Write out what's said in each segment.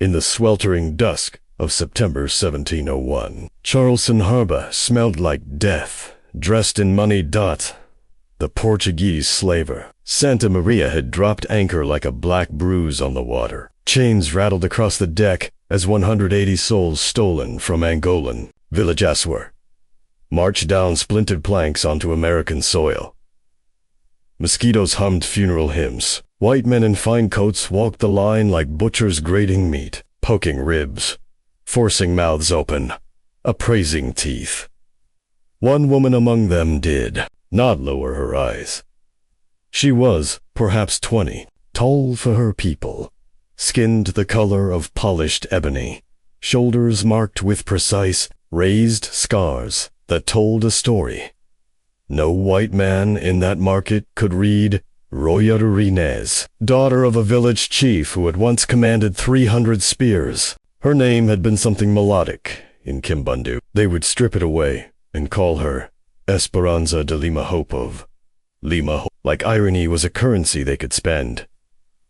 In the sweltering dusk of September 1701, Charleston Harbor smelled like death. Dressed in money dot, the Portuguese slaver, Santa Maria had dropped anchor like a black bruise on the water. Chains rattled across the deck as 180 souls stolen from Angolan villages were marched down splintered planks onto American soil. Mosquitoes hummed funeral hymns. White men in fine coats walked the line like butchers grating meat, poking ribs, forcing mouths open, appraising teeth. One woman among them did not lower her eyes. She was, perhaps 20, tall for her people, skinned the color of polished ebony, shoulders marked with precise, raised scars that told a story. No white man in that market could read Roya Inez, daughter of a village chief who had once commanded 300 spears. Her name had been something melodic in Kimbundu. They would strip it away and call her Esperanza de Lima Hope of Lima Hope. Like irony was a currency they could spend.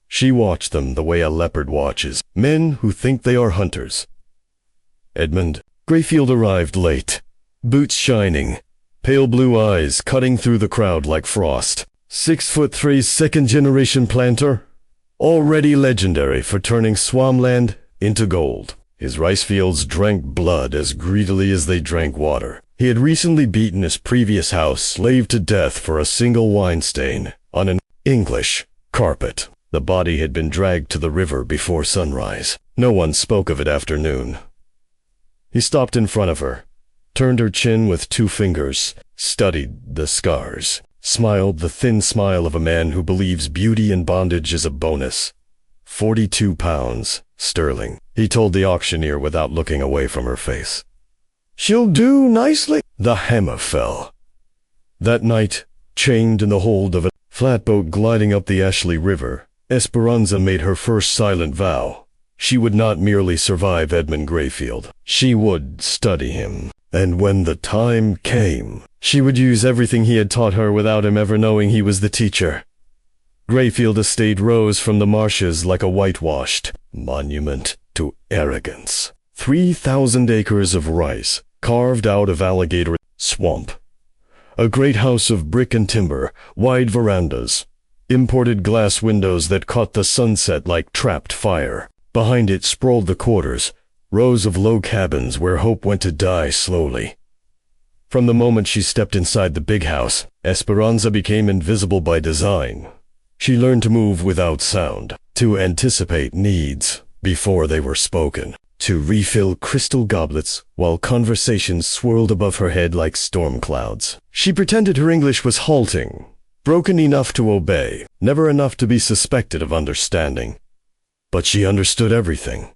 She watched them the way a leopard watches men who think they are hunters. Edmund Grayfield arrived late, boots shining, pale blue eyes cutting through the crowd like frost. 6'3" second-generation planter, already legendary for turning swampland into gold. His rice fields drank blood as greedily as they drank water. He had recently beaten his previous house slave to death for a single wine stain on an English carpet. The body had been dragged to the river before sunrise. No one spoke of it after noon. He stopped in front of her, turned her chin with 2 fingers, studied the scars, smiled the thin smile of a man who believes beauty in bondage is a bonus. 42 pounds sterling, he told the auctioneer without looking away from her face. She'll do nicely. The hammer fell. That night, chained in the hold of a flatboat gliding up the Ashley River, Esperanza made her first silent vow. She would not merely survive Edmund Grayfield. She would study him. And when the time came, she would use everything he had taught her without him ever knowing he was the teacher. Grayfield Estate rose from the marshes like a whitewashed monument to arrogance. 3,000 acres of rice, carved out of alligator swamp. A great house of brick and timber, wide verandas, imported glass windows that caught the sunset like trapped fire. Behind it sprawled the quarters, rows of low cabins where hope went to die slowly. From the moment she stepped inside the big house, Esperanza became invisible by design. She learned to move without sound, to anticipate needs before they were spoken, to refill crystal goblets while conversations swirled above her head like storm clouds. She pretended her English was halting, broken enough to obey, never enough to be suspected of understanding. But she understood everything.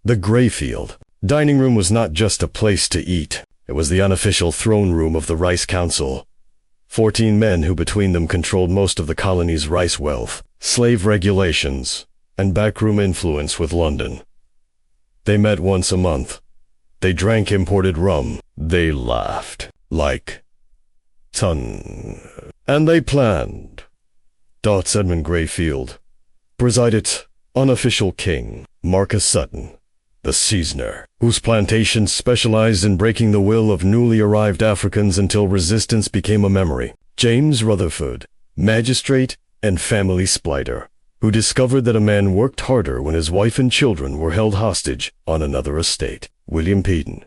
The Grayfield dining room was not just a place to eat. It was the unofficial throne room of the Rice Council. 14 men who between them controlled most of the colony's rice wealth, slave regulations, and backroom influence with London. They met once a month. They drank imported rum. They laughed like ton. And they planned. Edmund Grayfield presided unofficial king, Marcus Sutton, the Seasoner, whose plantation specialized in breaking the will of newly arrived Africans until resistance became a memory. James Rutherford, magistrate and family splitter, who discovered that a man worked harder when his wife and children were held hostage on another estate. William Peden,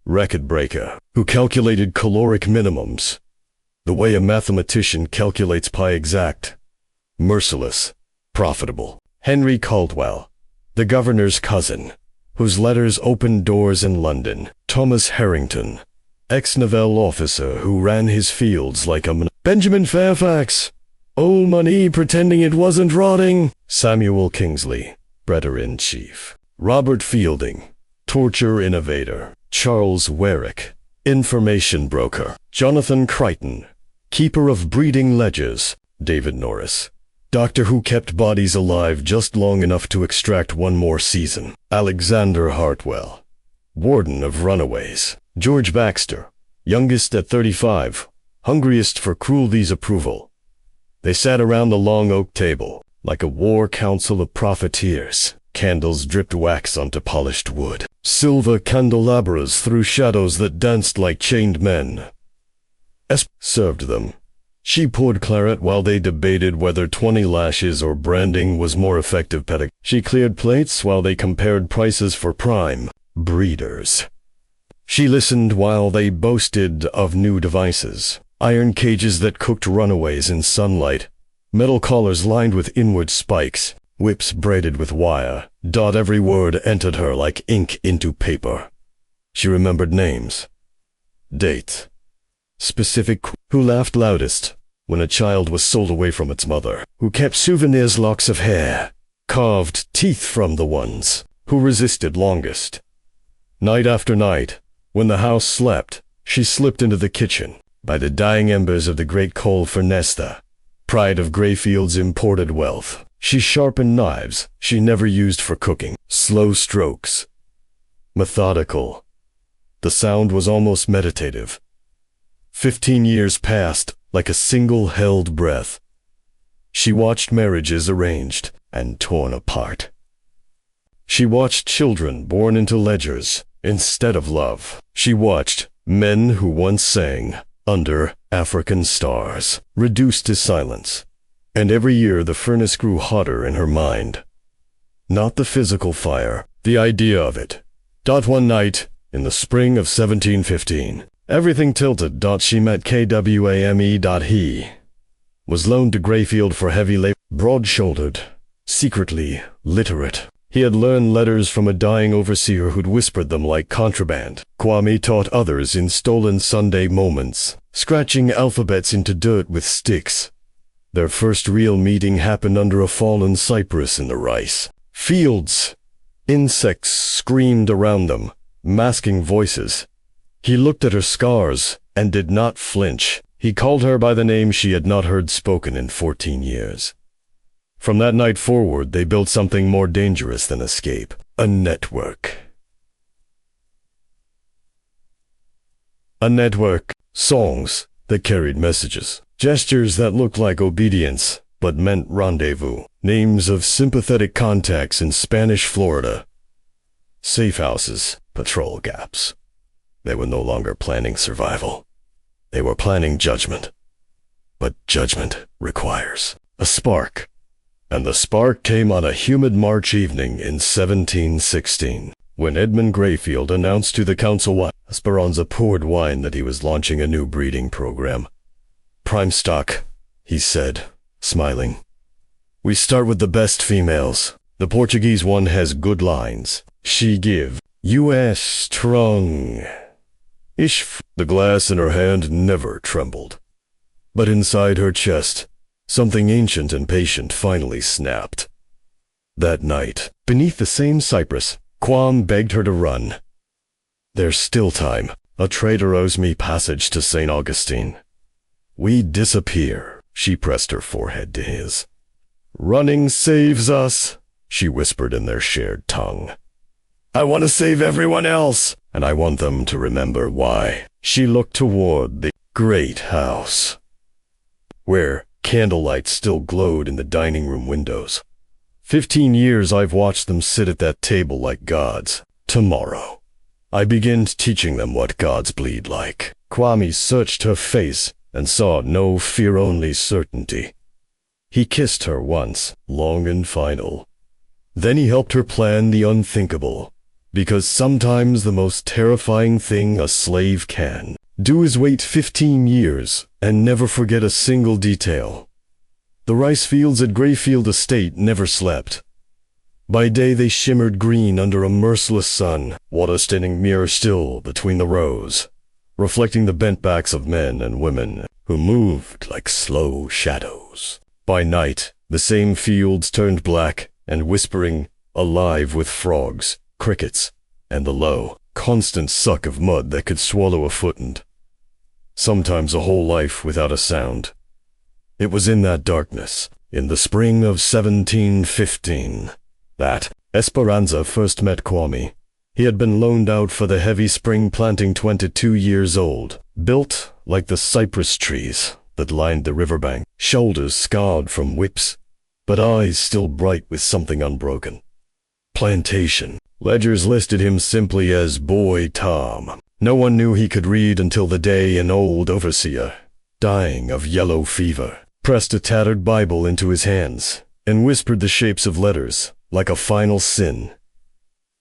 record breaker, who calculated caloric minimums, the way a mathematician calculates pi exact. Merciless, profitable. Henry Caldwell, the governor's cousin, whose letters opened doors in London. Thomas Harrington, ex-naval officer who ran his fields like a Benjamin Fairfax, old money pretending it wasn't rotting. Samuel Kingsley, breeder-in-chief. Robert Fielding, torture innovator. Charles Warwick, information broker. Jonathan Crichton, keeper of breeding ledgers. David Norris, doctor who kept bodies alive just long enough to extract one more season. Alexander Hartwell, warden of runaways. George Baxter, youngest at 35, hungriest for cruelty's approval. They sat around the long oak table, like a war council of profiteers. Candles dripped wax onto polished wood. Silver candelabras threw shadows that danced like chained men. Served them. She poured claret while they debated whether 20 lashes or branding was more effective pedagogy. She cleared plates while they compared prices for prime breeders. She listened while they boasted of new devices. Iron cages that cooked runaways in sunlight. Metal collars lined with inward spikes. Whips braided with wire. Every word entered her like ink into paper. She remembered names. Dates. Specific. Who laughed loudest when a child was sold away from its mother? Who kept souvenirs, locks of hair? Carved teeth from the ones who resisted longest? Night after night, when the house slept, she slipped into the kitchen by the dying embers of the great coal furnace, pride of Greyfield's imported wealth. She sharpened knives she never used for cooking. Slow strokes. Methodical. The sound was almost meditative. 15 years passed like a single held breath. She watched marriages arranged and torn apart. She watched children born into ledgers instead of love. She watched men who once sang under African stars reduced to silence. And every year the furnace grew hotter in her mind. Not the physical fire, the idea of it. One night, in the spring of 1715, everything tilted. She met Kwame. He was loaned to Greyfield for heavy labor. Broad-shouldered, secretly literate. He had learned letters from a dying overseer who'd whispered them like contraband. Kwame taught others in stolen Sunday moments, scratching alphabets into dirt with sticks. Their first real meeting happened under a fallen cypress in the rice fields. Insects screamed around them, masking voices. He looked at her scars and did not flinch. He called her by the name she had not heard spoken in 14 years. From that night forward, they built something more dangerous than escape, a network. A network. Songs that carried messages. Gestures that looked like obedience, but meant rendezvous. Names of sympathetic contacts in Spanish Florida. Safe houses, patrol gaps. They were no longer planning survival. They were planning judgment. But judgment requires a spark. And the spark came on a humid March evening in 1716, when Edmund Greyfield announced to the council Esperanza poured wine that he was launching a new breeding program. Prime stock, he said, smiling. We start with the best females. The Portuguese one has good lines. She give U.S. strong. The glass in her hand never trembled. But inside her chest, something ancient and patient finally snapped. That night, beneath the same cypress, Kwame begged her to run. There's still time. A traitor owes me passage to St. Augustine. We disappear. She pressed her forehead to his. Running saves us, she whispered in their shared tongue. I want to save everyone else, and I want them to remember why. She looked toward the great house, where candlelight still glowed in the dining room windows. 15 years I've watched them sit at that table like gods. Tomorrow, I begin teaching them what gods bleed like. Kwame searched her face and saw no fear, only certainty. He kissed her once, long and final. Then he helped her plan the unthinkable, because sometimes the most terrifying thing a slave can do is wait 15 years and never forget a single detail. The rice fields at Greyfield Estate never slept. By day they shimmered green under a merciless sun, water standing mirror still between the rows, reflecting the bent backs of men and women who moved like slow shadows. By night, the same fields turned black and whispering, alive with frogs, crickets, and the low, constant suck of mud that could swallow a footend. Sometimes a whole life without a sound. It was in that darkness, in the spring of 1715, that Esperanza first met Kwame. He had been loaned out for the heavy spring planting, 22 years old, built like the cypress trees that lined the riverbank, shoulders scarred from whips, but eyes still bright with something unbroken. Plantation. Ledgers listed him simply as Boy Tom. No one knew he could read until the day an old overseer, dying of yellow fever, pressed a tattered Bible into his hands and whispered the shapes of letters like a final sin.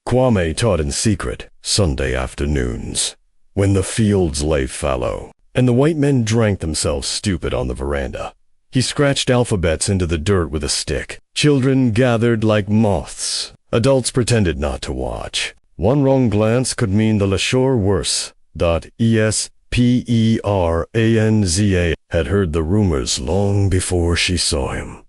Kwame taught in secret Sunday afternoons, when the fields lay fallow, and the white men drank themselves stupid on the veranda. He scratched alphabets into the dirt with a stick. Children gathered like moths. Adults pretended not to watch. One wrong glance could mean the LaShore worse. Esperanza had heard the rumors long before she saw him.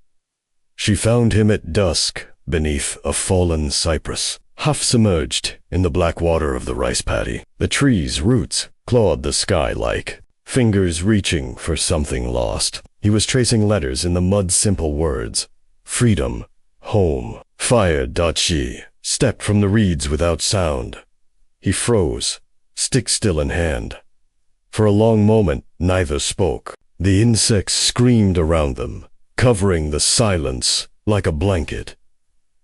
She found him at dusk beneath a fallen cypress, half submerged in the black water of the rice paddy. The tree's roots clawed the sky like fingers reaching for something lost. He was tracing letters in the mud simple words. Freedom, home, fire. She stepped from the reeds without sound. He froze, stick still in hand. For a long moment, neither spoke. The insects screamed around them, covering the silence like a blanket.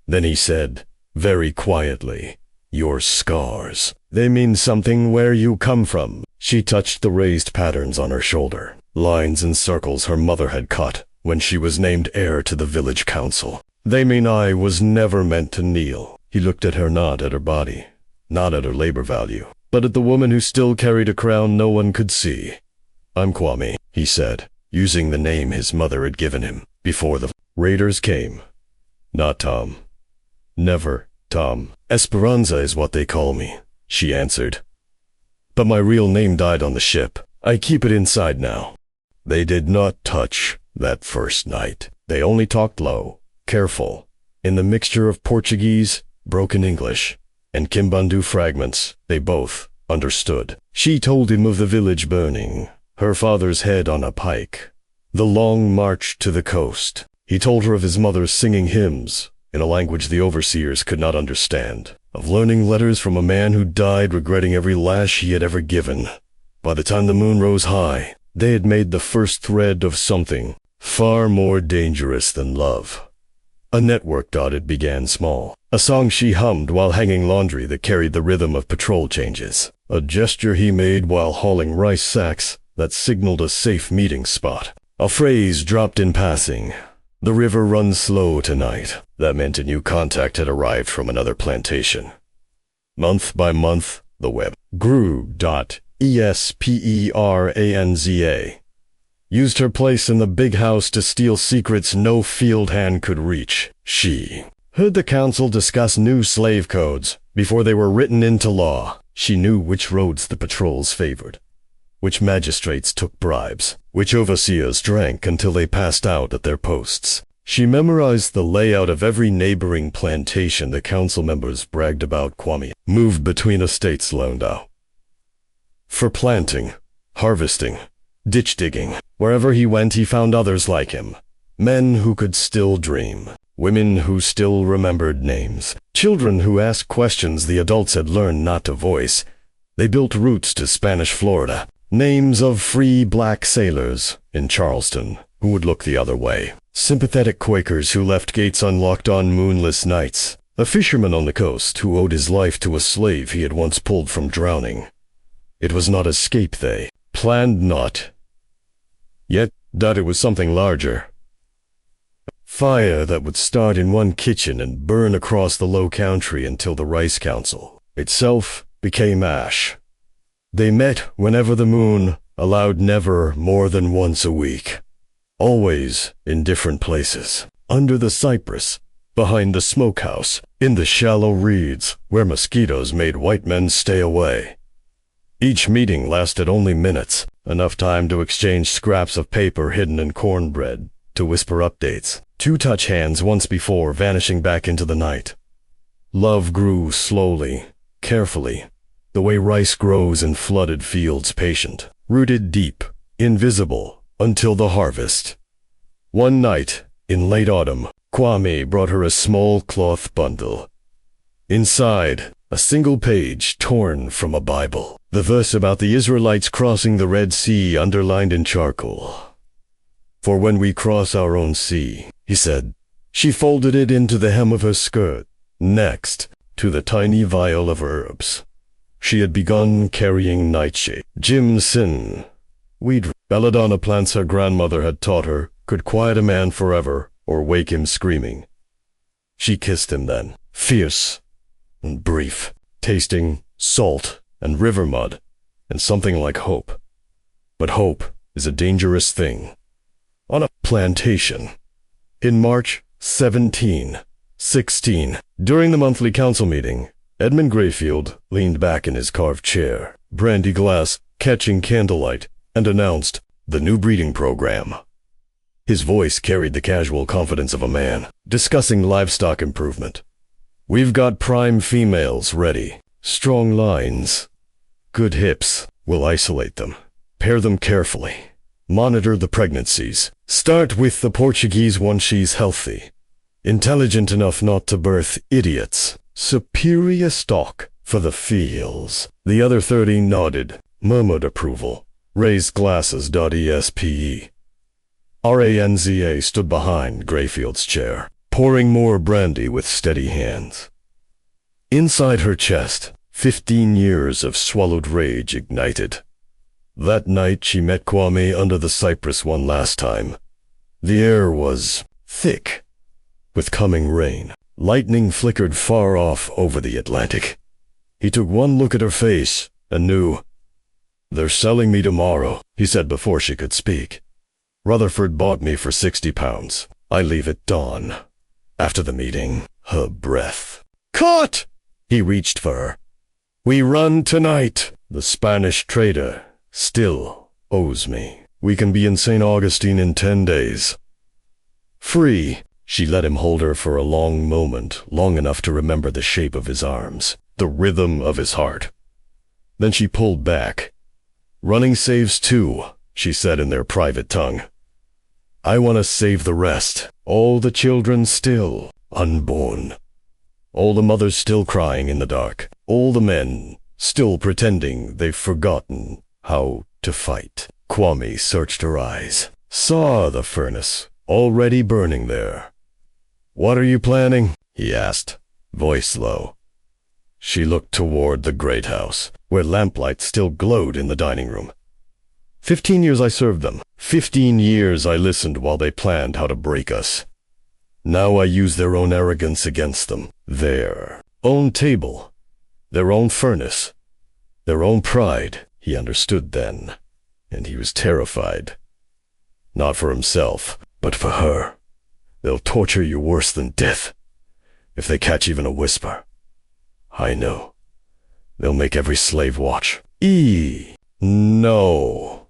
Then he said, very quietly, your scars. They mean something where you come from. She touched the raised patterns on her shoulder, lines and circles her mother had cut when she was named heir to the village council. They mean I was never meant to kneel. He looked at her, not at her body, not at her labor value, but at the woman who still carried a crown no one could see. I'm Kwame, he said, using the name his mother had given him before the raiders came. Not Tom. Never Tom. Esperanza is what they call me, she answered. But my real name died on the ship. I keep it inside now. They did not touch that first night. They only talked low, careful, in the mixture of Portuguese, broken English, and Kimbandu fragments. They both understood. She told him of the village burning, her father's head on a pike, the long march to the coast. He told her of his mother singing hymns in a language the overseers could not understand, of learning letters from a man who died regretting every lash he had ever given. By the time the moon rose high, they had made the first thread of something far more dangerous than love. A network. It began small, a song she hummed while hanging laundry that carried the rhythm of patrol changes, a gesture he made while hauling rice sacks that signaled a safe meeting spot, a phrase dropped in passing. The river runs slow tonight. That meant a new contact had arrived from another plantation. Month by month, the web grew. Esperanza used her place in the big house to steal secrets no field hand could reach. She heard the council discuss new slave codes before they were written into law. She knew which roads the patrols favored, which magistrates took bribes, which overseers drank until they passed out at their posts. She memorized the layout of every neighboring plantation the council members bragged about. Kwame moved between estates loaned out for planting, harvesting, ditch digging. Wherever he went, he found others like him, men who could still dream, women who still remembered names, children who asked questions the adults had learned not to voice. They built routes to Spanish Florida, names of free black sailors in Charleston who would look the other way, sympathetic Quakers who left gates unlocked on moonless nights, a fisherman on the coast who owed his life to a slave he had once pulled from drowning. It was not escape they planned, not yet that it was something larger. Fire that would start in one kitchen and burn across the low country until the Rice Council itself became ash. They met whenever the moon allowed, never more than once a week. Always in different places. Under the cypress, behind the smokehouse, in the shallow reeds where mosquitoes made white men stay away. Each meeting lasted only minutes, enough time to exchange scraps of paper hidden in cornbread, to whisper updates, to touch hands once before vanishing back into the night. Love grew slowly, carefully, the way rice grows in flooded fields, patient, rooted deep, invisible, until the harvest. One night, in late autumn, Kwame brought her a small cloth bundle. Inside, a single page torn from a Bible, the verse about the Israelites crossing the Red Sea underlined in charcoal. For when we cross our own sea, he said. She folded it into the hem of her skirt, Next, to the tiny vial of herbs. She had begun carrying nightshade. Jimson. Weed. Belladonna plants her grandmother had taught her could quiet a man forever or wake him screaming. She kissed him then, fierce and brief, tasting salt and river mud and something like hope. But hope is a dangerous thing. On a plantation. In March 1716, during the monthly council meeting, Edmund Grayfield leaned back in his carved chair, brandy glass catching candlelight, and announced the new breeding program. His voice carried the casual confidence of a man discussing livestock improvement. We've got prime females ready, strong lines, good hips. We'll isolate them, pair them carefully, monitor the pregnancies. Start with the Portuguese once she's healthy, intelligent enough not to birth idiots. Superior stock for the fields. The other 30 nodded, murmured approval, raised glasses. ESPE. RANZA stood behind Grayfield's chair, pouring more brandy with steady hands. Inside her chest, 15 years of swallowed rage ignited. That night she met Kwame under the cypress one last time. The air was thick with coming rain. Lightning flickered far off over the Atlantic. He took one look at her face and knew. They're selling me tomorrow, he said before she could speak. Rutherford bought me for £60. I leave at dawn. After the meeting, her breath. Caught! He reached for her. We run tonight. The Spanish trader still owes me. We can be in St. Augustine in 10 days. Free. She let him hold her for a long moment, long enough to remember the shape of his arms, the rhythm of his heart. Then she pulled back. Running saves too, she said in their private tongue. I want to save the rest, all the children still unborn, all the mothers still crying in the dark, all the men still pretending they've forgotten how to fight. Kwame searched her eyes, saw the furnace already burning there. What are you planning? He asked, voice low. She looked toward the great house, where lamplight still glowed in the dining room. 15 years I served them. 15 years I listened while they planned how to break us. Now I use their own arrogance against them. Their own table, their own furnace, their own pride. He understood then, and he was terrified. Not for himself, but for her. They'll torture you worse than death, if they catch even a whisper. I know. They'll make every slave watch. No.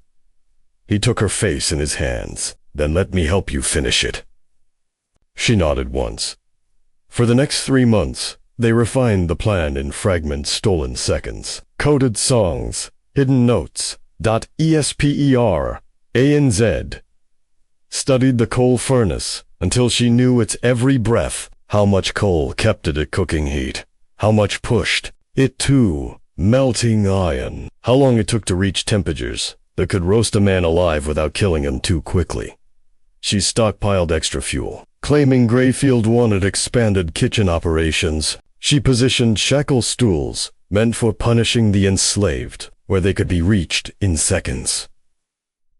He took her face in his hands. Then let me help you finish it. She nodded once. For the next 3 months, they refined the plan in fragment stolen seconds, coded songs, hidden notes, .esper, ANZ. Studied the coal furnace until she knew its every breath, how much coal kept it at cooking heat, how much pushed it to melting iron, how long it took to reach temperatures that could roast a man alive without killing him too quickly. She stockpiled extra fuel. Claiming Grayfield wanted expanded kitchen operations, she positioned shackle stools meant for punishing the enslaved, where they could be reached in seconds.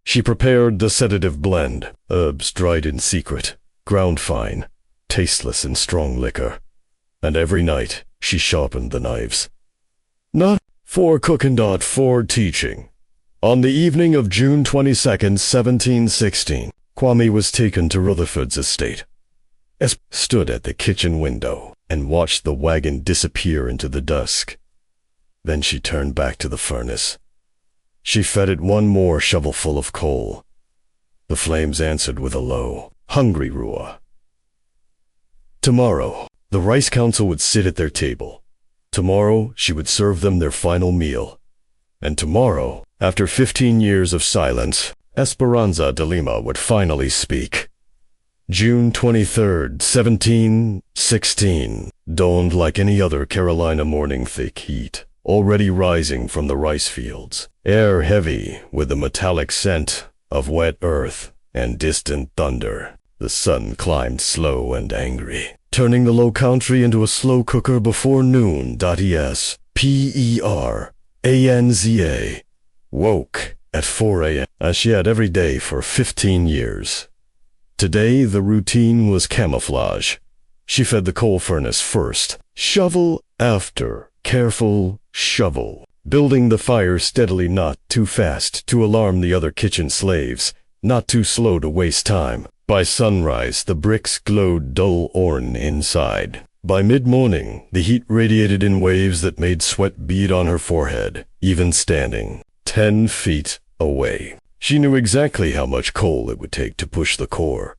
She prepared the sedative blend, herbs dried in secret, ground fine, tasteless in strong liquor. And every night she sharpened the knives. Not for cooking, for teaching. On the evening of June 22nd, 1716, Kwame was taken to Rutherford's estate. Esp stood at the kitchen window and watched the wagon disappear into the dusk. Then she turned back to the furnace. She fed it one more shovelful of coal. The flames answered with a low, hungry roar. Tomorrow, the Rice Council would sit at their table. Tomorrow, she would serve them their final meal. And tomorrow, after 15 years of silence, Esperanza de Lima would finally speak. June 23rd, 1716, dawned like any other Carolina morning, thick heat, already rising from the rice fields, air heavy with the metallic scent of wet earth and distant thunder. The sun climbed slow and angry, turning the low country into a slow cooker before noon. Peranza. Woke at 4 a.m. as she had every day for 15 years. Today, the routine was camouflage. She fed the coal furnace first, shovel after careful shovel, building the fire steadily, not too fast to alarm the other kitchen slaves, not too slow to waste time. By sunrise, the bricks glowed dull orange inside. By mid-morning, the heat radiated in waves that made sweat bead on her forehead, even standing 10 feet away. She knew exactly how much coal it would take to push the core.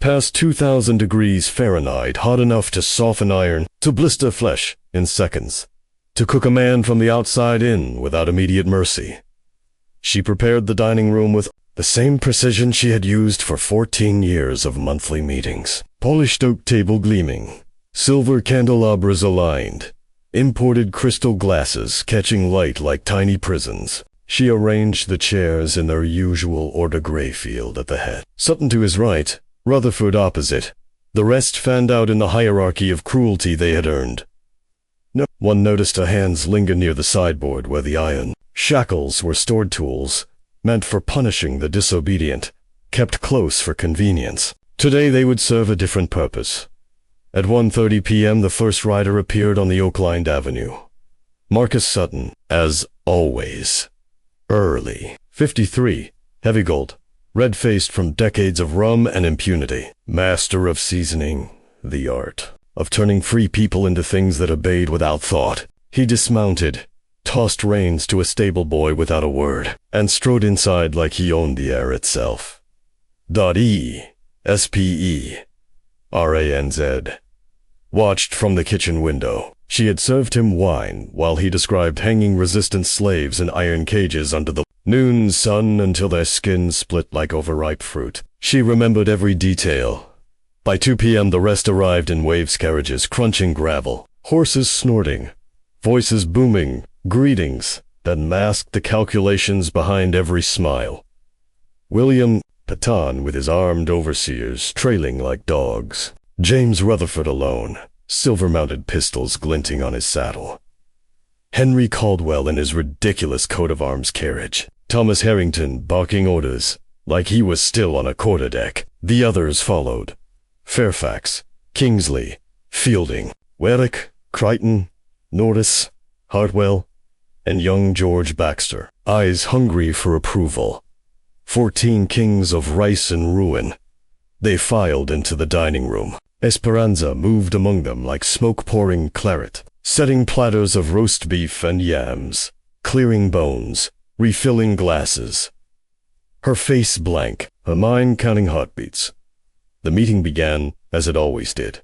Past 2,000 degrees Fahrenheit, hot enough to soften iron, to blister flesh in seconds, to cook a man from the outside in without immediate mercy. She prepared the dining room with the same precision she had used for 14 years of monthly meetings. Polished oak table gleaming, silver candelabras aligned, imported crystal glasses catching light like tiny prisons. She arranged the chairs in their usual order. Grayfield at the head, Sutton to his right, Rutherford opposite. The rest fanned out in the hierarchy of cruelty they had earned. No one noticed her hands linger near the sideboard where the iron shackles were stored, tools meant for punishing the disobedient, kept close for convenience. Today they would serve a different purpose. At 1:30 p.m. the first rider appeared on the oak-lined avenue. Marcus Sutton, as always. Early. 53. Heavy gold. Red-faced from decades of rum and impunity. Master of seasoning. The art of turning free people into things that obeyed without thought. He dismounted, tossed reins to a stable boy without a word, and strode inside like he owned the air itself. Speranz watched from the kitchen window. She had served him wine while he described hanging resistant slaves in iron cages under the noon sun until their skins split like overripe fruit. She remembered every detail. By 2 p.m. the rest arrived in Waves carriages, crunching gravel, horses snorting, voices booming, greetings that masked the calculations behind every smile. William Patton with his armed overseers trailing like dogs. James Rutherford alone, silver-mounted pistols glinting on his saddle. Henry Caldwell in his ridiculous coat of arms carriage. Thomas Harrington barking orders like he was still on a quarterdeck. The others followed. Fairfax, Kingsley, Fielding, Werrick, Crichton, Norris, Hartwell, and young George Baxter, eyes hungry for approval. 14 kings of rice and ruin. They filed into the dining room. Esperanza moved among them like smoke-pouring claret, setting platters of roast beef and yams, clearing bones, refilling glasses. Her face blank, her mind counting heartbeats. The meeting began as it always did.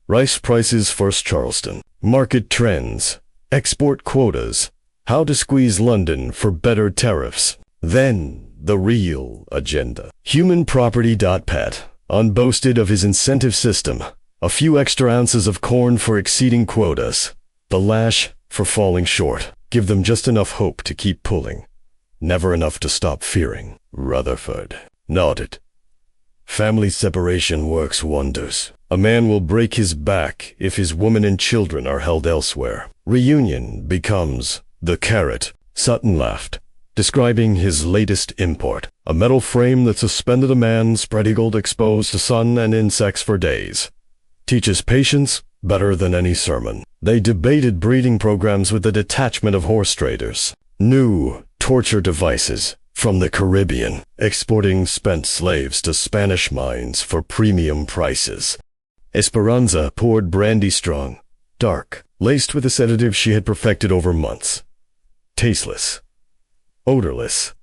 Rice prices first, Charleston. Market trends. Export quotas. How to squeeze London for better tariffs. Then the real agenda. Human property. Pat unboasted of his incentive system. A few extra ounces of corn for exceeding quotas. The lash for falling short. Give them just enough hope to keep pulling. Never enough to stop fearing. Rutherford nodded. Family separation works wonders. A man will break his back if his woman and children are held elsewhere. Reunion becomes the carrot. Sutton laughed, describing his latest import, a metal frame that suspended a man spread-eagled exposed to sun and insects for days. Teaches patience better than any sermon. They debated breeding programs with the detachment of horse traders. New torture devices from the Caribbean, exporting spent slaves to Spanish mines for premium prices. Esperanza poured brandy strong, dark, laced with a sedative she had perfected over months. Tasteless. Odorless.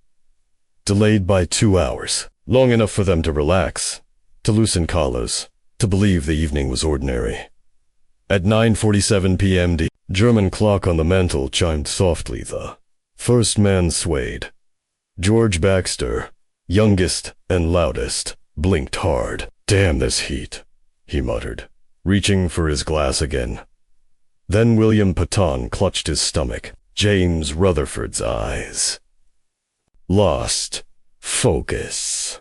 Delayed by 2 hours. Long enough for them to relax, to loosen collars, to believe the evening was ordinary. At 9:47 p.m. the German clock on the mantel chimed softly. The first man swayed. George Baxter, youngest and loudest, blinked hard. Damn this heat, he muttered, reaching for his glass again. Then William Patton clutched his stomach. James Rutherford's eyes lost focus.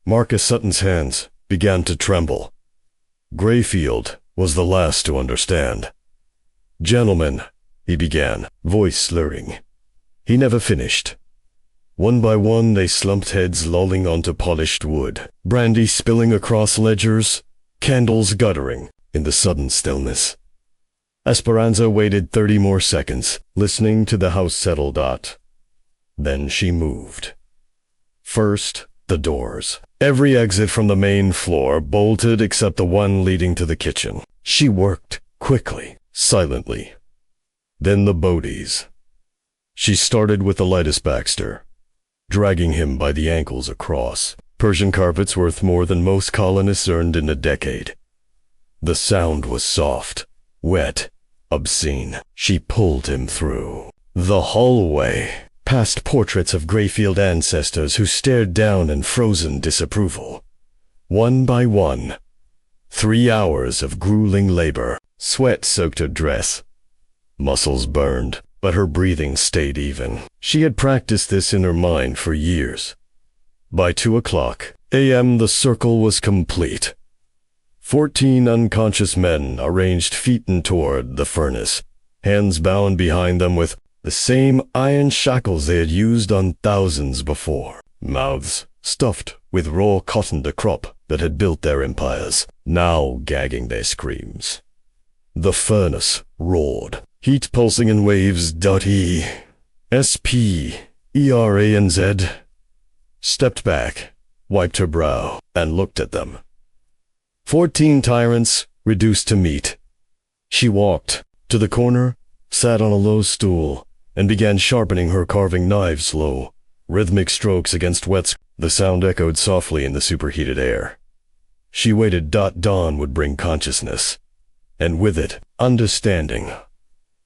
Marcus Sutton's hands began to tremble. Grayfield was the last to understand. "Gentlemen," he began, voice slurring. He never finished. One by one they slumped heads lolling onto polished wood, brandy spilling across ledgers, candles guttering in the sudden stillness. Esperanza waited 30 more seconds, listening to the house settle dot. Then she moved. First, the doors. Every exit from the main floor bolted except the one leading to the kitchen. She worked quickly, silently. Then the Bodies. She started with the lightest Baxter, dragging him by the ankles across. Persian carpets worth more than most colonists earned in a decade. The sound was soft, wet, obscene. She pulled him through the hallway, past portraits of Grayfield ancestors who stared down in frozen disapproval. One by one, 3 hours of grueling labor. Sweat soaked her dress. Muscles burned, but her breathing stayed even. She had practiced this in her mind for years. By 2 a.m. the circle was complete. 14 unconscious men arranged feet toward the furnace, hands bound behind them with the same iron shackles they had used on thousands before. Mouths stuffed with raw cotton de crop that had built their empires, now gagging their screams. The furnace roared, heat pulsing in waves. E. S-P-E-R-A-N-Z stepped back, wiped her brow, and looked at them. 14 tyrants reduced to meat. She walked to the corner, sat on a low stool, and began sharpening her carving knife slow, rhythmic strokes against wet. The sound echoed softly in the superheated air. She waited. Dawn would bring consciousness, and with it, understanding.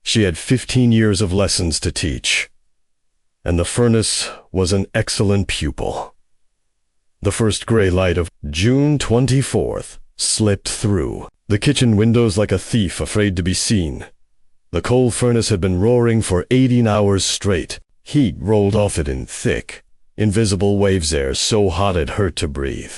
She had 15 years of lessons to teach, and the furnace was an excellent pupil. The first gray light of June 24th slipped through the kitchen windows like a thief afraid to be seen. The coal furnace had been roaring for 18 hours straight. Heat rolled off it in thick, invisible waves there so hot it hurt to breathe.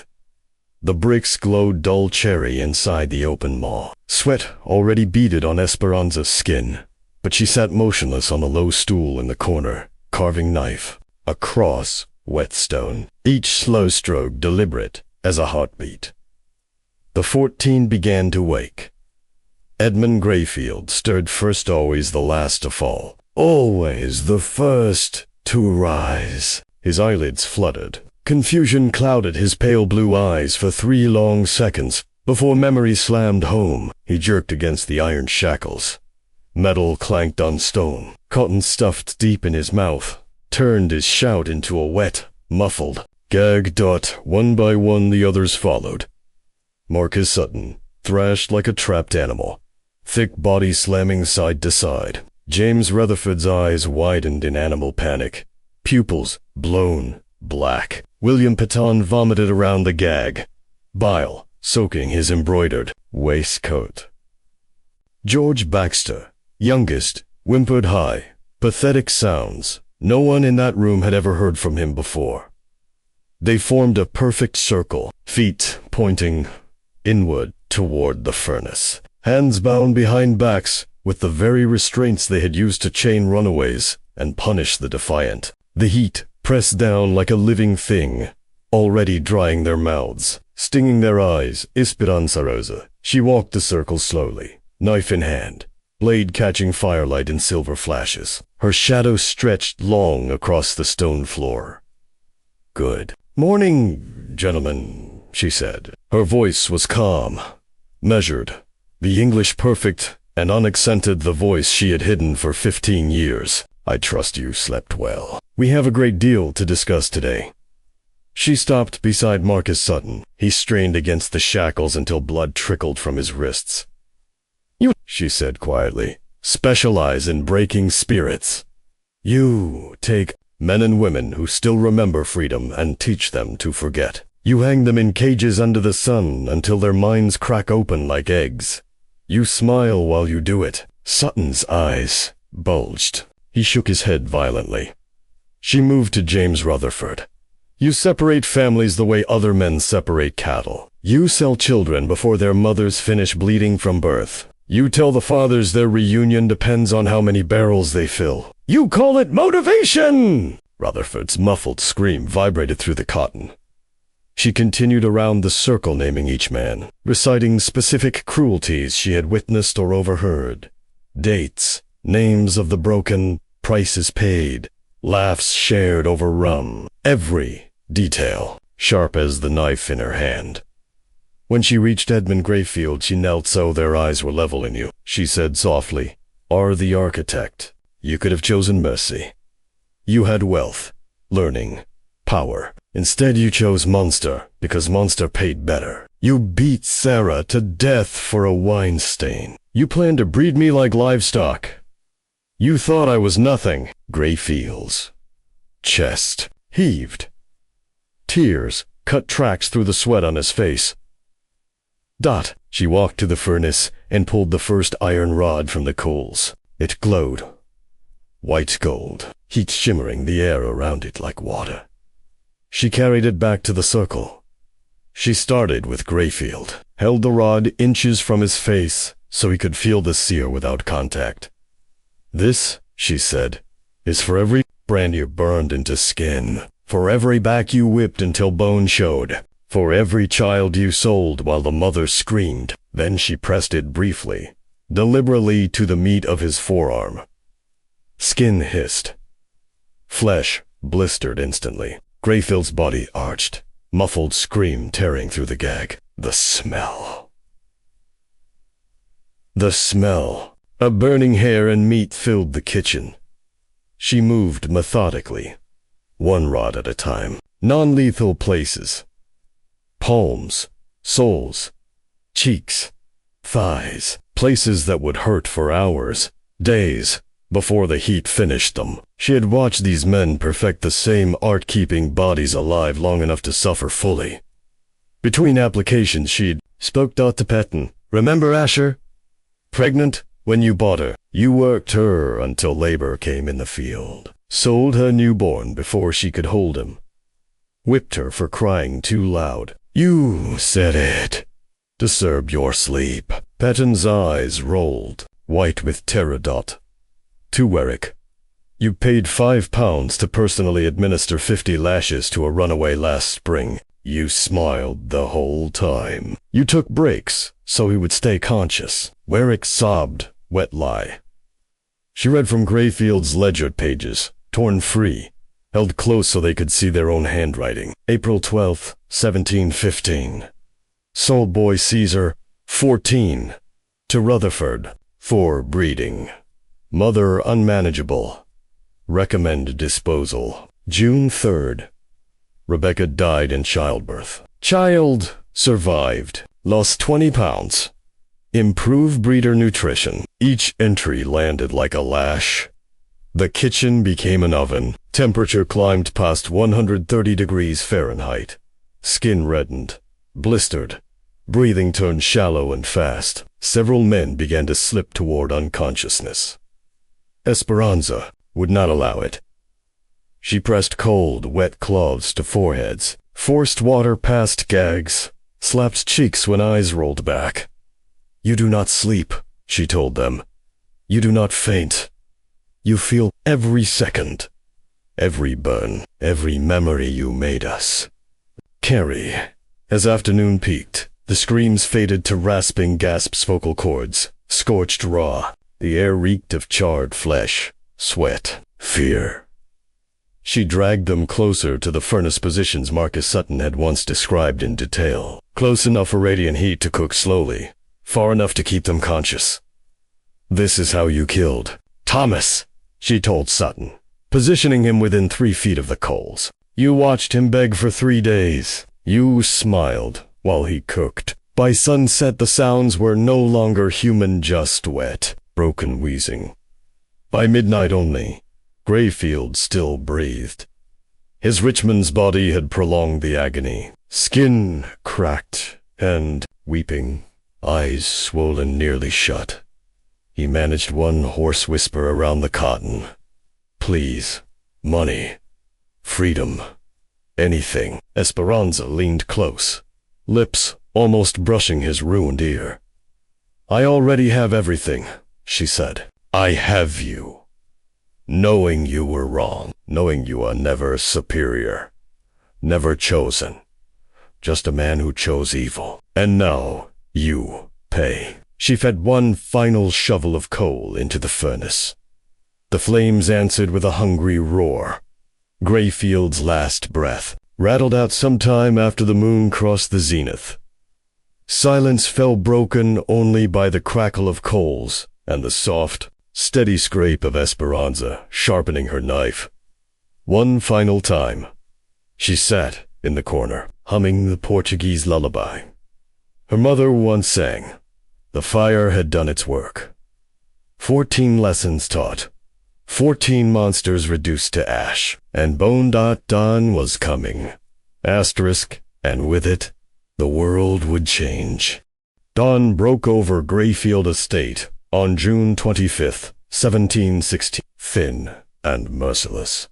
The bricks glowed dull cherry inside the open maw. Sweat already beaded on Esperanza's skin, but she sat motionless on a low stool in the corner, carving knife across whetstone, each slow stroke deliberate as a heartbeat. The 14 began to wake. Edmund Grayfield stirred first, always the last to fall, always the first to rise. His eyelids fluttered. Confusion clouded his pale blue eyes for 3 long seconds before memory slammed home. He jerked against the iron shackles. Metal clanked on stone. Cotton stuffed deep in his mouth turned his shout into a wet, muffled gag. One by one the others followed. Marcus Sutton thrashed like a trapped animal, thick body slamming side to side. James Rutherford's eyes widened in animal panic, pupils blown black. William Patton vomited around the gag, bile soaking his embroidered waistcoat. George Baxter, youngest, whimpered high, pathetic sounds. No one in that room had ever heard from him before. They formed a perfect circle, feet pointing inward toward the furnace, hands bound behind backs with the very restraints they had used to chain runaways and punish the defiant. The heat pressed down like a living thing, already drying their mouths, stinging their eyes. Esperanza Rosa. She walked the circle slowly, knife in hand, blade catching firelight in silver flashes. Her shadow stretched long across the stone floor. "Good morning, gentlemen," she said. Her voice was calm, measured, the English perfect and unaccented, the voice she had hidden for 15 years. "I trust you slept well. We have a great deal to discuss today." She stopped beside Marcus Sutton. He strained against the shackles until blood trickled from his wrists. "You," she said quietly, "specialize in breaking spirits. You take men and women who still remember freedom and teach them to forget. You hang them in cages under the sun until their minds crack open like eggs. You smile while you do it." Sutton's eyes bulged. He shook his head violently. She moved to James Rutherford. "You separate families the way other men separate cattle. You sell children before their mothers finish bleeding from birth. You tell the fathers their reunion depends on how many barrels they fill. You call it motivation! Rutherford's muffled scream vibrated through the cotton. She continued around the circle, naming each man, reciting specific cruelties she had witnessed or overheard. Dates, names of the broken, prices paid, laughs shared over rum. Every detail, sharp as the knife in her hand. When she reached Edmund Grayfield, she knelt so their eyes were level in you. She said softly, "Are the architect. You could have chosen mercy. You had wealth, learning, power. Instead you chose Monster, because Monster paid better. You beat Sarah to death for a wine stain. You planned to breed me like livestock. You thought I was nothing." Grayfield's chest heaved. Tears cut tracks through the sweat on his face. Dot. She walked to the furnace and pulled the first iron rod from the coals. It glowed. White gold, heat shimmering the air around it like water. She carried it back to the circle. She started with Grayfield, held the rod inches from his face so he could feel the sear without contact. "This," she said, "is for every brand you burned into skin, for every back you whipped until bone showed, for every child you sold while the mother screamed." Then she pressed it briefly, deliberately to the meat of his forearm. Skin hissed. Flesh blistered instantly. Grayfield's body arched, muffled scream tearing through the gag. The smell. The smell. A burning hair and meat filled the kitchen. She moved methodically, one rod at a time. Non-lethal places. Palms, soles, cheeks, thighs. Places that would hurt for hours, days, before the heat finished them. She had watched these men perfect the same art, keeping bodies alive long enough to suffer fully. Between applications she'd spoke to Patton. "Remember Asher? Pregnant when you bought her. You worked her until labor came in the field. Sold her newborn before she could hold him. Whipped her for crying too loud. You said it. Disturb your sleep." Patton's eyes rolled, white with terror. "To Eric. You paid £5 to personally administer 50 lashes to a runaway last spring. You smiled the whole time. You took breaks so he would stay conscious." Werrick sobbed, wet lie. She read from Grayfield's ledger pages, torn free, held close so they could see their own handwriting. April 12th, 1715. Sold boy Caesar, 14. To Rutherford, for breeding. Mother unmanageable. Recommend disposal. June 3rd. Rebecca died in childbirth. Child survived. Lost 20 pounds. Improve breeder nutrition. Each entry landed like a lash. The kitchen became an oven. Temperature climbed past 130 degrees Fahrenheit. Skin reddened, blistered. Breathing turned shallow and fast. Several men began to slip toward unconsciousness. Esperanza would not allow it. She pressed cold, wet cloths to foreheads, forced water past gags, slapped cheeks when eyes rolled back. "You do not sleep," she told them. "You do not faint. You feel every second, every burn, every memory you made us." Carrie. As afternoon peaked, the screams faded to rasping gasps, vocal cords, scorched raw. The air reeked of charred flesh, sweat, fear. She dragged them closer to the furnace positions Marcus Sutton had once described in detail. Close enough for radiant heat to cook slowly, far enough to keep them conscious. "This is how you killed Thomas," she told Sutton, positioning him within 3 feet of the coals. "You watched him beg for 3 days. You smiled while he cooked. By sunset the sounds were no longer human, just wet, broken wheezing. By midnight only, Grayfield still breathed. His Richmond's body had prolonged the agony. Skin cracked and weeping, eyes swollen nearly shut. He managed one hoarse whisper around the cotton. "Please, money, freedom, anything." Esperanza leaned close, lips almost brushing his ruined ear. "I already have everything," she said. "I have you. Knowing you were wrong, knowing you are never superior, never chosen, just a man who chose evil. And now you pay." She fed one final shovel of coal into the furnace. The flames answered with a hungry roar. Grayfield's last breath rattled out some time after the moon crossed the zenith. Silence fell broken only by the crackle of coals and the soft, steady scrape of Esperanza sharpening her knife. One final time, she sat in the corner, humming the Portuguese lullaby her mother once sang. The fire had done its work. 14 lessons taught, 14 monsters reduced to ash, and Dawn was coming. Asterisk, and with it, the world would change. Dawn broke over Grayfield Estate on June 25th, 1716, thin and merciless.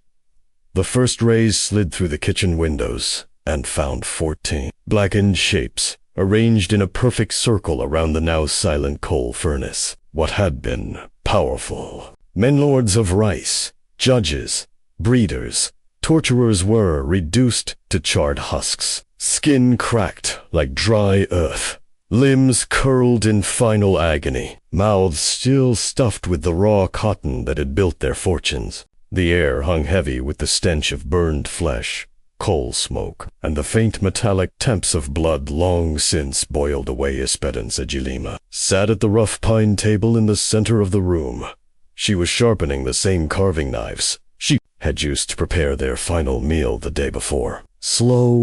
The first rays slid through the kitchen windows and found 14 blackened shapes arranged in a perfect circle around the now silent coal furnace. What had been powerful men-lords of rice, judges, breeders, torturers were reduced to charred husks, skin cracked like dry earth, limbs curled in final agony, mouths still stuffed with the raw cotton that had built their fortunes. The air hung heavy with the stench of burned flesh, coal smoke, and the faint metallic temps of blood long since boiled away. Esperanza Gilima sat at the rough pine table in the center of the room. She was sharpening the same carving knives she had used to prepare their final meal the day before. Slow,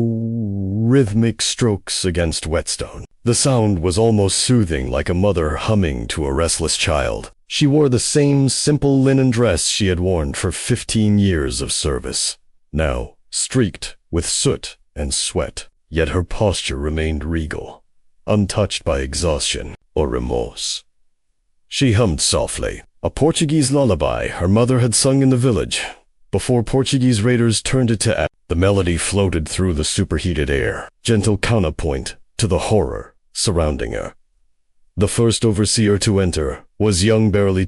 rhythmic strokes against whetstone. The sound was almost soothing, like a mother humming to a restless child. She wore the same simple linen dress she had worn for 15 years of service, now streaked with soot and sweat, yet her posture remained regal, untouched by exhaustion or remorse. She hummed softly, a Portuguese lullaby her mother had sung in the village, before Portuguese raiders turned it to ash. The melody floated through the superheated air, gentle counterpoint to the horror surrounding her. The first overseer to enter was young, barely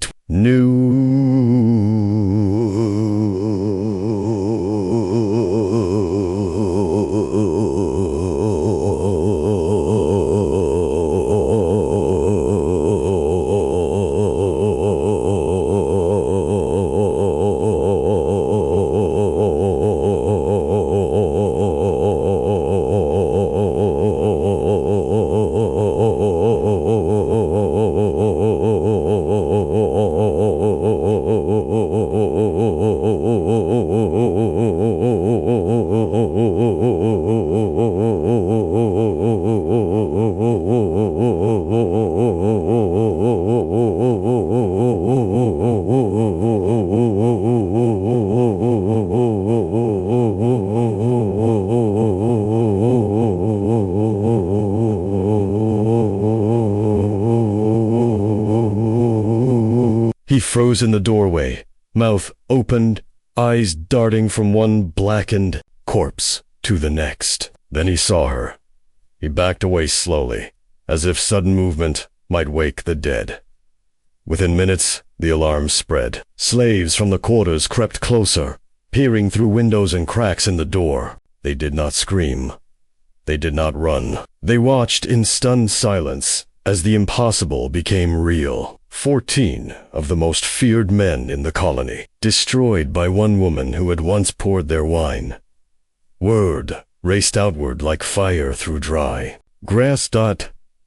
He froze in the doorway, mouth opened, eyes darting from one blackened corpse to the next. Then he saw her. He backed away slowly, as if sudden movement might wake the dead. Within minutes, the alarm spread. Slaves from the quarters crept closer, peering through windows and cracks in the door. They did not scream. They did not run. They watched in stunned silence as the impossible became real. 14 of the most feared men in the colony, destroyed by one woman who had once poured their wine. Word raced outward like fire through dry grass.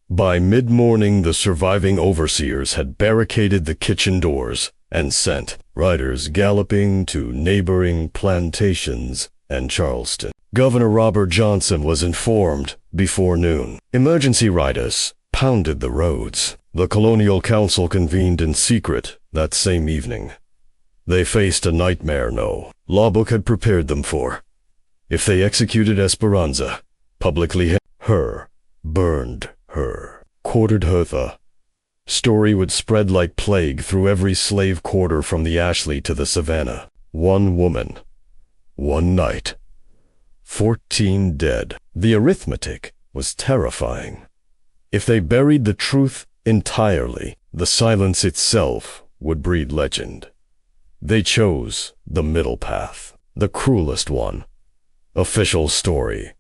By mid-morning, the surviving overseers had barricaded the kitchen doors and sent riders galloping to neighboring plantations and Charleston. Governor Robert Johnson was informed before noon. Emergency riders pounded the roads. The Colonial Council convened in secret that same evening. They faced a nightmare no lawbook had prepared them for. If they executed Esperanza, publicly her, burned her, quartered her, the story would spread like plague through every slave quarter from the Ashley to the Savannah. One woman, one night, 14 dead. The arithmetic was terrifying. If they buried the truth entirely, the silence itself would breed legend. They chose the middle path, the cruelest one. Official story.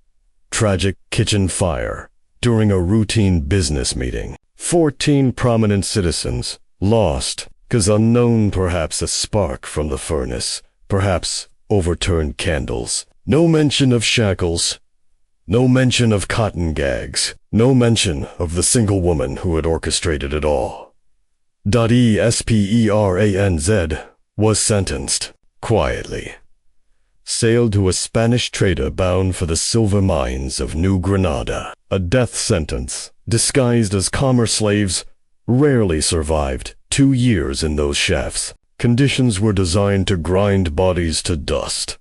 Tragic kitchen fire during a routine business meeting. 14 prominent citizens lost, 'cause unknown, perhaps a spark from the furnace, perhaps overturned candles. No mention of shackles. No mention of cotton gags. No mention of the single woman who had orchestrated it all. Esperanz was sentenced, quietly. Sailed to a Spanish trader bound for the silver mines of New Granada. A death sentence, disguised as commerce slaves, rarely survived 2 years in those shafts. Conditions were designed to grind bodies to dust.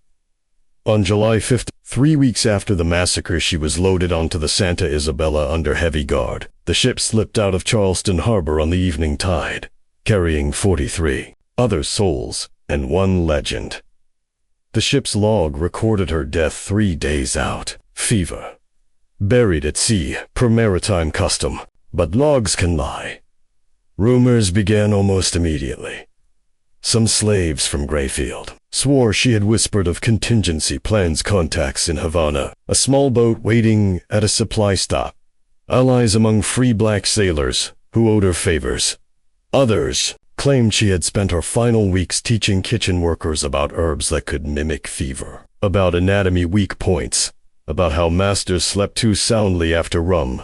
On July 5th, 3 weeks after the massacre, she was loaded onto the Santa Isabella under heavy guard. The ship slipped out of Charleston harbor on the evening tide, carrying 43 other souls and one legend. The ship's log recorded her death 3 days out. Fever. Buried at sea, per maritime custom. But logs can lie. Rumors began almost immediately. Some slaves from Grayfield swore she had whispered of contingency plans contacts in Havana, a small boat waiting at a supply stop, allies among free black sailors who owed her favors. Others claimed she had spent her final weeks teaching kitchen workers about herbs that could mimic fever, about anatomy weak points, about how masters slept too soundly after rum.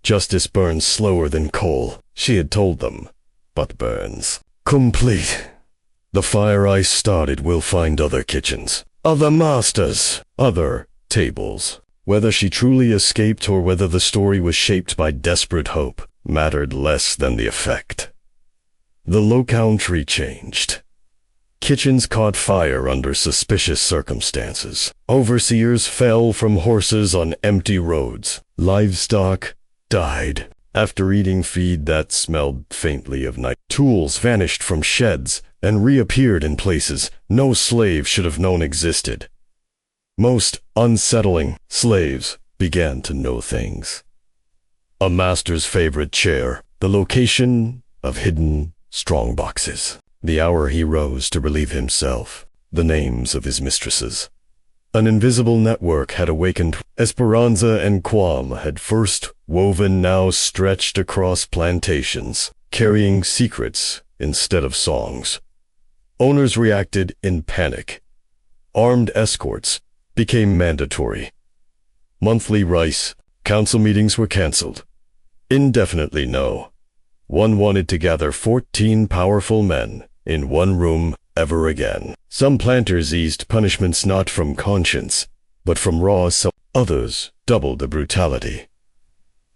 Justice burns slower than coal, she had told them, but burns complete. The fire I started will find other kitchens, other masters, other tables. Whether she truly escaped or whether the story was shaped by desperate hope mattered less than the effect. The locale changed. Kitchens caught fire under suspicious circumstances. Overseers fell from horses on empty roads. Livestock died after eating feed that smelled faintly of night. Tools vanished from sheds and reappeared in places no slave should have known existed. Most unsettling, slaves began to know things. A master's favorite chair, the location of hidden strong boxes. The hour he rose to relieve himself, the names of his mistresses. An invisible network had awakened. Esperanza and Quam had first woven, now stretched across plantations, carrying secrets instead of songs. Owners reacted in panic. Armed escorts became mandatory. Monthly rice council meetings were canceled. Indefinitely no. One wanted to gather 14 powerful men in one room ever again. Some planters eased punishments not from conscience, but from raw self. Others doubled the brutality.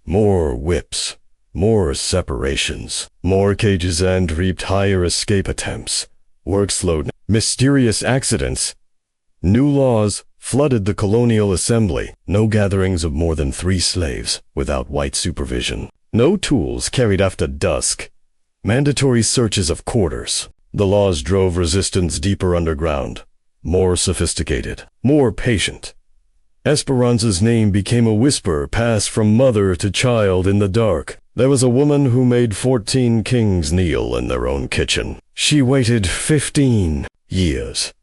More whips, more separations, more cages, and reaped higher escape attempts. Work slowed. Mysterious accidents. New laws flooded the colonial assembly. No gatherings of more than 3 slaves without white supervision. No tools carried after dusk. Mandatory searches of quarters. The laws drove resistance deeper underground, more sophisticated, more patient. Esperanza's name became a whisper passed from mother to child in the dark. There was a woman who made 14 kings kneel in their own kitchen. She waited 15 years.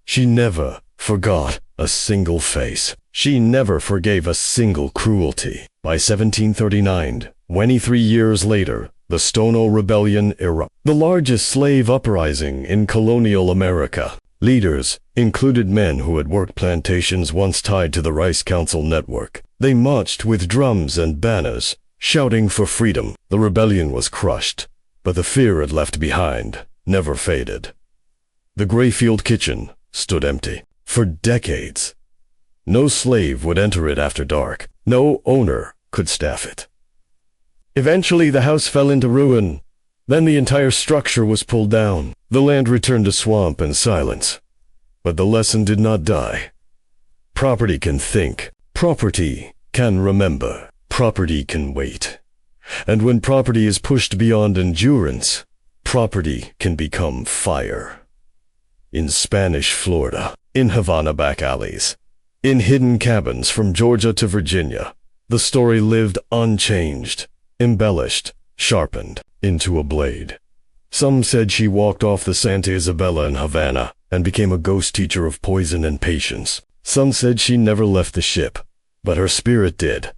She never forgot a single face. She never forgave a single cruelty. By 1739, 23 years later, the Stono Rebellion erupted, the largest slave uprising in colonial America. Leaders included men who had worked plantations once tied to the Rice Council network. They marched with drums and banners, shouting for freedom. The rebellion was crushed, but the fear it left behind never faded. The Grayfield kitchen stood empty. For decades, no slave would enter it after dark. No owner could staff it. Eventually, the house fell into ruin. Then the entire structure was pulled down. The land returned to swamp and silence. But the lesson did not die. Property can think. Property can remember. Property can wait. And when property is pushed beyond endurance, property can become fire. In Spanish Florida, in Havana back alleys, in hidden cabins from Georgia to Virginia, The story lived unchanged, embellished, sharpened into a blade. Some said she walked off the Santa Isabella in Havana and became a ghost teacher of poison and patience. Some said she never left the ship, but her spirit did.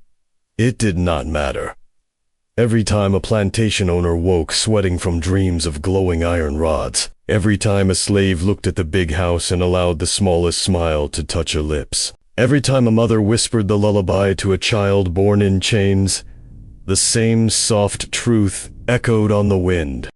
It did not matter. Every time a plantation owner woke sweating from dreams of glowing iron rods, every time a slave looked at the big house and allowed the smallest smile to touch her lips, every time a mother whispered the lullaby to a child born in chains, the same soft truth echoed on the wind.